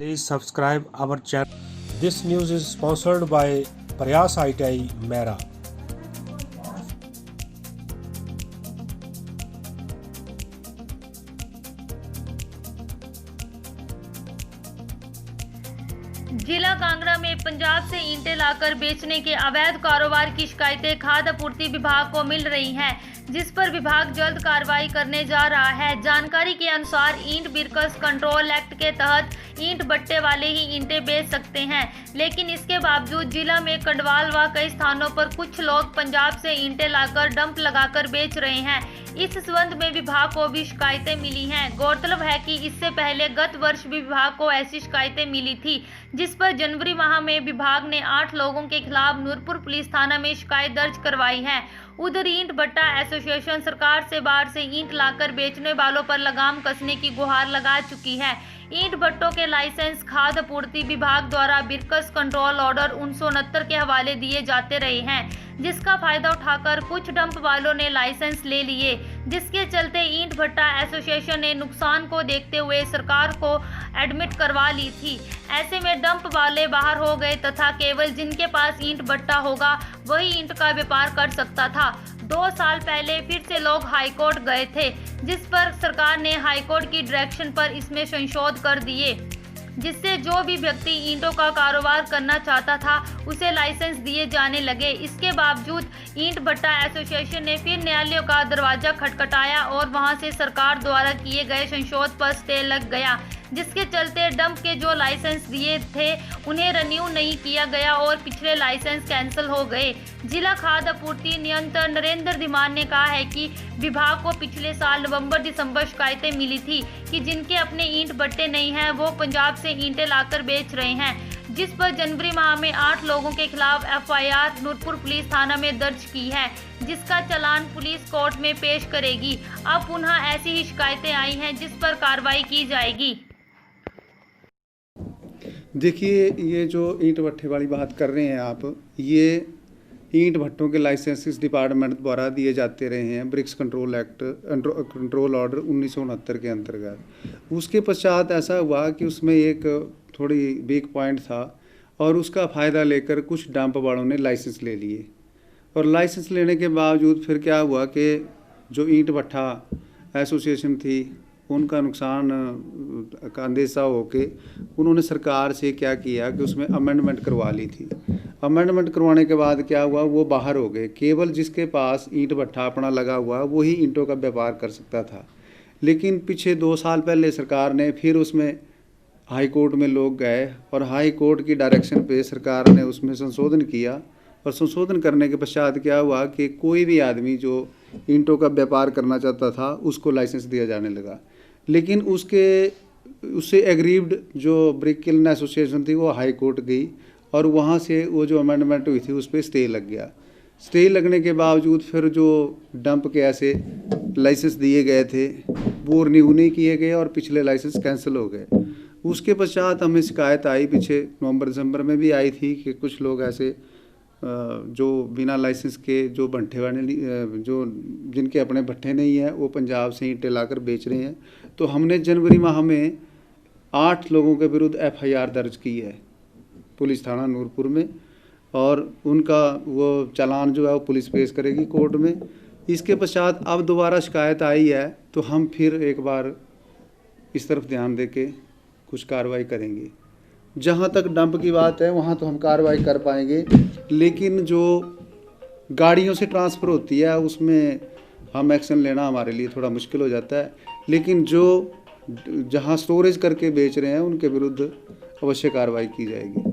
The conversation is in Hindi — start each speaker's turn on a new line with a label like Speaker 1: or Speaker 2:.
Speaker 1: Please subscribe our channel. This news is sponsored by Prayas ITI Mehra.
Speaker 2: जिला कांगड़ा में पंजाब से ईंटें लाकर बेचने के अवैध कारोबार की शिकायतें खाद्य आपूर्ति विभाग को मिल रही हैं, जिस पर विभाग जल्द कार्रवाई करने जा रहा है। जानकारी के अनुसार ईंट बिक्स कंट्रोल एक्ट के तहत ईंट भट्टे वाले ही ईंटें बेच सकते हैं, लेकिन इसके बावजूद जिला में कंडवाल व कई स्थानों पर कुछ लोग पंजाब से ईंटें लाकर डंप लगाकर बेच रहे हैं। इस संबंध में विभाग को भी शिकायतें मिली हैं। गौरतलब है कि इससे पहले गत वर्ष भी विभाग को ऐसी शिकायतें मिली थी, जिस पर जनवरी माह में विभाग ने 8 लोगों के खिलाफ नूरपुर पुलिस थाना में शिकायत दर्ज करवाई है। उधर ईंट भट्टा एसोसिएशन सरकार से बाहर से ईंट लाकर बेचने वालों पर लगाम कसने की गुहार लगा चुकी है। ईंट भट्टों के लाइसेंस खाद्य आपूर्ति विभाग द्वारा बिक्स कंट्रोल ऑर्डर 1969 के हवाले दिए जाते रहे हैं, जिसका फायदा उठाकर कुछ डंप वालों ने लाइसेंस ले लिए, जिसके चलते ईंट भट्टा एसोसिएशन ने नुकसान को देखते हुए सरकार को एडमिट करवा ली थी। ऐसे में डंप वाले बाहर हो गए तथा केवल जिनके पास ईंट भट्टा होगा वही ईंट का व्यापार कर सकता था। 2 साल पहले फिर से लोग हाईकोर्ट गए थे, जिस पर सरकार ने हाईकोर्ट की डायरेक्शन पर इसमें संशोधन कर दिए, जिससे जो भी व्यक्ति ईंटों का कारोबार करना चाहता था उसे लाइसेंस दिए जाने लगे। इसके बावजूद ईंट भट्टा एसोसिएशन ने फिर न्यायालय का दरवाजा खटखटाया और वहां से सरकार द्वारा किए गए संशोधन पर स्टे लग गया, जिसके चलते डंप के जो लाइसेंस दिए थे उन्हें रिन्यू नहीं किया गया और पिछले लाइसेंस कैंसिल हो गए। जिला खाद्य आपूर्ति नियंत्रक नरेंद्र धीमान ने कहा है कि विभाग को पिछले साल नवंबर-दिसंबर शिकायतें मिली थी कि जिनके अपने ईंट भट्टे नहीं हैं वो पंजाब से ईंटें लाकर बेच रहे हैं, जिस पर जनवरी माह में 8 लोगों के खिलाफ FIR नूरपुर पुलिस थाना में दर्ज की है, जिसका चालान पुलिस कोर्ट में पेश करेगी। अब पुनः ऐसी ही शिकायतें आई हैं, जिस पर कार्रवाई की जाएगी।
Speaker 3: देखिए, ये जो ईंट भट्टे वाली बात कर रहे हैं आप, ये ईंट भट्टों के लाइसेंसेस डिपार्टमेंट द्वारा दिए जाते रहे हैं bricks control act control order 1969 के अंतर्गत। उसके पश्चात ऐसा हुआ कि उसमें एक थोड़ी वीक पॉइंट था और उसका फ़ायदा लेकर कुछ डंप वालों ने लाइसेंस ले लिए, और लाइसेंस लेने के बावजूद फिर क्या हुआ कि जो ईंट भट्टा एसोसिएशन थी उनका नुकसान का अंदेशा होके उन्होंने सरकार से क्या किया कि उसमें अमेंडमेंट करवा ली थी। अमेंडमेंट करवाने के बाद क्या हुआ, वो बाहर हो गए। केवल जिसके पास ईंट भट्टा अपना लगा हुआ वही ईंटों का व्यापार कर सकता था। लेकिन पीछे 2 साल पहले सरकार ने फिर उसमें हाई कोर्ट में लोग गए और हाई कोर्ट की डायरेक्शन पे सरकार ने उसमें संशोधन किया, और संशोधन करने के पश्चात क्या हुआ कि कोई भी आदमी जो ईंटों का व्यापार करना चाहता था उसको लाइसेंस दिया जाने लगा। लेकिन उससे एग्रीव्ड जो ब्रिक किलन एसोसिएशन थी वो हाई कोर्ट गई और वहाँ से वो जो अमेंडमेंट हुई थी उस पर स्टे लग गया। स्टे लगने के बावजूद फिर जो डंप के ऐसे लाइसेंस दिए गए थे वो रिन्यू नहीं किए गए और पिछले लाइसेंस कैंसिल हो गए। उसके पश्चात हमें शिकायत आई, पीछे नवंबर-दिसंबर में भी आई थी कि कुछ लोग ऐसे जो बिना लाइसेंस के जो भट्टे वाले जो जिनके अपने भट्टे नहीं है वो पंजाब से ईंटें लाकर बेच रहे हैं। तो हमने जनवरी माह में 8 लोगों के विरुद्ध FIR दर्ज की है पुलिस थाना नूरपुर में, और उनका वो चालान जो है वो पुलिस पेश करेगी कोर्ट में। इसके पश्चात अब दोबारा शिकायत आई है तो हम फिर एक बार इस तरफ ध्यान दे के कुछ कार्रवाई करेंगे। जहाँ तक डंप की बात है वहाँ तो हम कार्रवाई कर पाएंगे, लेकिन जो गाड़ियों से ट्रांसफ़र होती है उसमें हम एक्शन लेना हमारे लिए थोड़ा मुश्किल हो जाता है। लेकिन जो जहाँ स्टोरेज करके बेच रहे हैं उनके विरुद्ध अवश्य कार्रवाई की जाएगी।